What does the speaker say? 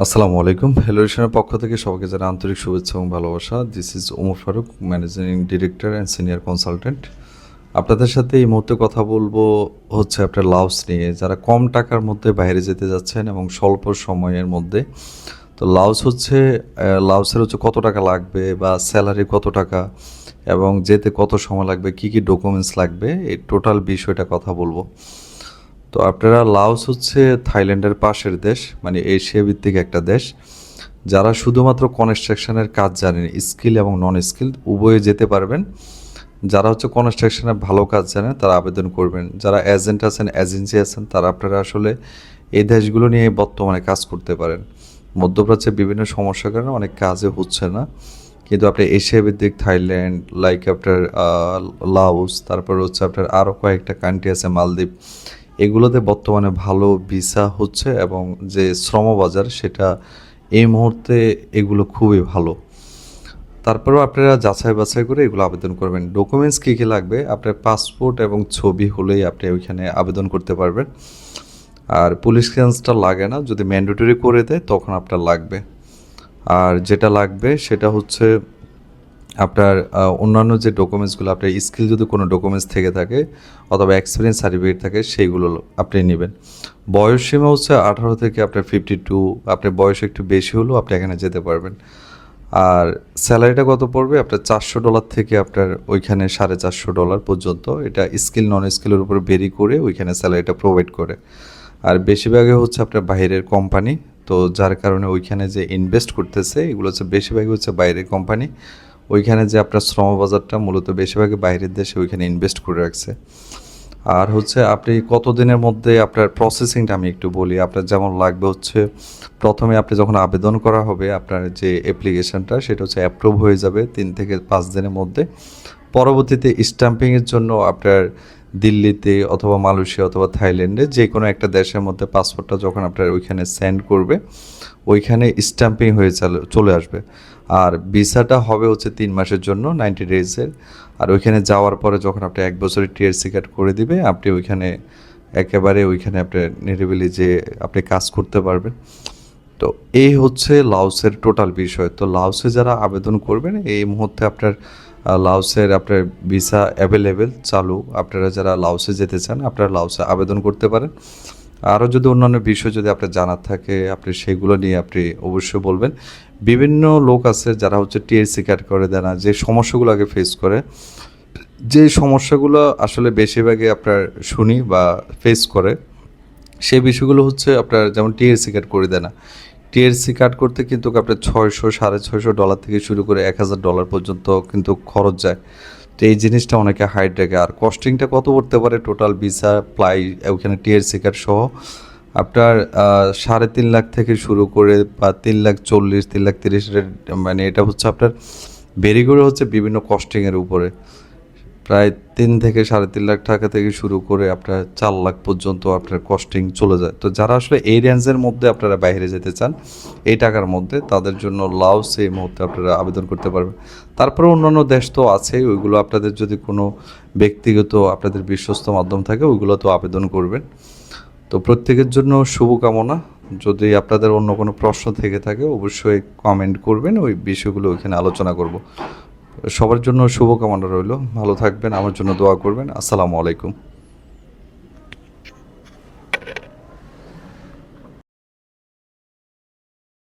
আসসালামু আলাইকুম। হেলোরেশনের পক্ষ থেকে সবাইকে জানাই আন্তরিক শুভেচ্ছা এবং ভালোবাসা। This is Omar Faruk, managing director and senior consultant. আপনাদের সাথে এই মুহূর্তে কথা বলবো হচ্ছে আপনার লাউস নিয়ে। যারা কম টাকার মধ্যে বাইরে যেতে যাচ্ছেন এবং স্বল্প সময়ের মধ্যে, তো লাউস হচ্ছে লাউসের হচ্ছে কত টাকা লাগবে বা স্যালারি কত টাকা এবং যেতে কত সময় লাগবে, কী কী ডকুমেন্টস লাগবে, এই টোটাল বিষয়টা কথা বলবো। তো আপনারা লাওস হচ্ছে থাইল্যান্ডের পাশের দেশ, মানে এশিয়া ভিত্তিক একটা দেশ। যারা শুধুমাত্র কনস্ট্রাকশনের কাজ জানেন, স্কিল এবং নন স্কিল উভয়ে যেতে পারবেন। যারা হচ্ছে কনস্ট্রাকশনের ভালো কাজ জানেন তারা আবেদন করবেন। যারা এজেন্ট আছেন, এজেন্সি আছেন, তারা আপনারা আসলে এই দেশগুলো নিয়ে বর্তমানে কাজ করতে পারেন। মধ্যপ্রাচ্যে বিভিন্ন সমস্যার কারণে অনেক কাজে হচ্ছে না, কিন্তু আপনি এশিয়া ভিত্তিক থাইল্যান্ড, লাইক আপনার লাওস, তারপর হচ্ছে আপনার আরও কয়েকটা কান্ট্রি আছে, মালদ্বীপ, এগুলোতে বর্তমানে ভালো ভিসা হচ্ছে এবং যে শ্রমবাজার সেটা এই মুহূর্তে এগুলো খুবই ভালো। তারপরেও আপনারা যাচাই বাছাই করে এগুলো আবেদন করবেন। ডকুমেন্টস কী কী লাগবে, আপনার পাসপোর্ট এবং ছবি হলেই আপনি ওইখানে আবেদন করতে পারবেন। আর পুলিশ ক্লিয়ারেন্সটা লাগে না, যদি ম্যান্ডেটরি করে দেয় তখন আপনার লাগবে। আর যেটা লাগবে সেটা হচ্ছে আপনার অন্যান্য যে ডকুমেন্টসগুলো, আপনার স্কিল যদি কোনো ডকুমেন্টস থেকে থাকে অথবা এক্সপিরিয়েন্স সার্টিফিকেট থাকে সেইগুলো আপনি নেবেন। বয়স সীমা হচ্ছে 18 থেকে আপনার 52, আপনার বয়স একটু বেশি হলেও আপনি এখানে যেতে পারবেন। আর স্যালারিটা কত পড়বে, আপনার $400 থেকে আপনার ওইখানে $450 পর্যন্ত। এটা স্কিল নন স্কিলের উপর বেরি করে ওইখানে স্যালারিটা প্রোভাইড করে। আর বেশিরভাগই হচ্ছে আপনার বাইরের কোম্পানি, তো যার কারণে ওইখানে যে ইনভেস্ট করতেছে এগুলো হচ্ছে বেশিরভাগই হচ্ছে বাইরের কোম্পানি। ওইখানে যে আপনার শ্রমবাজারটা মূলত বেশিরভাগই বাইরের দেশে ওইখানে ইনভেস্ট করে রাখছে। আর হচ্ছে আপনি কতদিনের মধ্যে আপনার প্রসেসিংটা আমি একটু বলি। আপনার যেমন লাগবে হচ্ছে, প্রথমে আপনি যখন আবেদন করা হবে আপনার যে অ্যাপ্লিকেশনটা সেটা হচ্ছে অ্যাপ্রুভ হয়ে যাবে 3 থেকে 5 দিনের মধ্যে। পরবর্তীতে স্ট্যাম্পিংয়ের জন্য আপনার দিল্লিতে অথবা মালয়েশিয়া অথবা থাইল্যান্ডে যে কোনো একটা দেশের মধ্যে পাসপোর্টটা যখন আপনার ওইখানে সেন্ড করবে ওইখানে স্ট্যাম্পিং হয়ে চলে আসবে। আর ভিসাটা হবে হচ্ছে 3 মাসের জন্য, 90 ডেজের। আর ওইখানে যাওয়ার পরে যখন আপনি 1 বছরের টিআরসি কার্ড করে দিবে, আপনি ওইখানে একেবারে ওইখানে আপনার নিরিবিলি যে আপনি কাজ করতে পারবেন। তো এই হচ্ছে লাওসের টোটাল বিষয়। তো লাওসে যারা আবেদন করবেন এই মুহূর্তে আপনার লাওসের আপনার ভিসা অ্যাভেলেবেল চালু। আপনারা যারা লাওসে যেতে চান আপনারা লাওসে আবেদন করতে পারেন। আরও যদি অন্যান্য বিষয় যদি আপনার জানার থাকে আপনি সেগুলো নিয়ে আপনি অবশ্যই বলবেন। বিভিন্ন লোক আছে যারা হচ্ছে টিএসসি কার্ড করে দেয় না, যে সমস্যাগুলো আগে ফেস করে, যে সমস্যাগুলো আসলে বেশিরভাগই আপনার শুনি বা ফেস করে, সেই বিষয়গুলো হচ্ছে আপনার যেমন টিএসসি কার্ড করে দেয় না। টিএসসি কার্ড করতে কিন্তু আপনার 600, $650 থেকে শুরু করে $1000 পর্যন্ত কিন্তু খরচ যায়। তো এই জিনিসটা অনেকে হাইড রাখে। আর কস্টিংটা কত পড়তে পারে টোটাল ভিসা প্লাই ওখানে টিএসসি কার্ড সহ আপনার 3.5 লাখ থেকে শুরু করে বা 3,40,000, 3,30,000, মানে এটা হচ্ছে আপনার বেরি করে হচ্ছে বিভিন্ন কস্টিংয়ের উপরে। প্রায় 3 থেকে 3.5 লাখ টাকা থেকে শুরু করে আপনার 4 লাখ পর্যন্ত আপনার কস্টিং চলে যায়। তো যারা আসলে এই রেঞ্জের মধ্যে আপনারা বাইরে যেতে চান এই টাকার মধ্যে, তাদের জন্য লাওস এই মুহূর্তে আপনারা আবেদন করতে পারবেন। তারপরে অন্যান্য দেশ তো আছেই, ওইগুলো আপনাদের যদি কোনো ব্যক্তিগত আপনাদের বিশ্বস্ত মাধ্যম থাকে ওইগুলো তো আবেদন করবেন। তো প্রত্যেকের জন্য শুভকামনা। যদি আপনাদের অন্য কোনো প্রশ্ন থেকে থাকে অবশ্যই কমেন্ট করবেন, ওই বিষয়গুলো ওইখানে আলোচনা করব। সবার জন্য শুভকামনা রইল। ভালো থাকবেন, আমার জন্য দোয়া করবেন। আসসালামু আলাইকুম।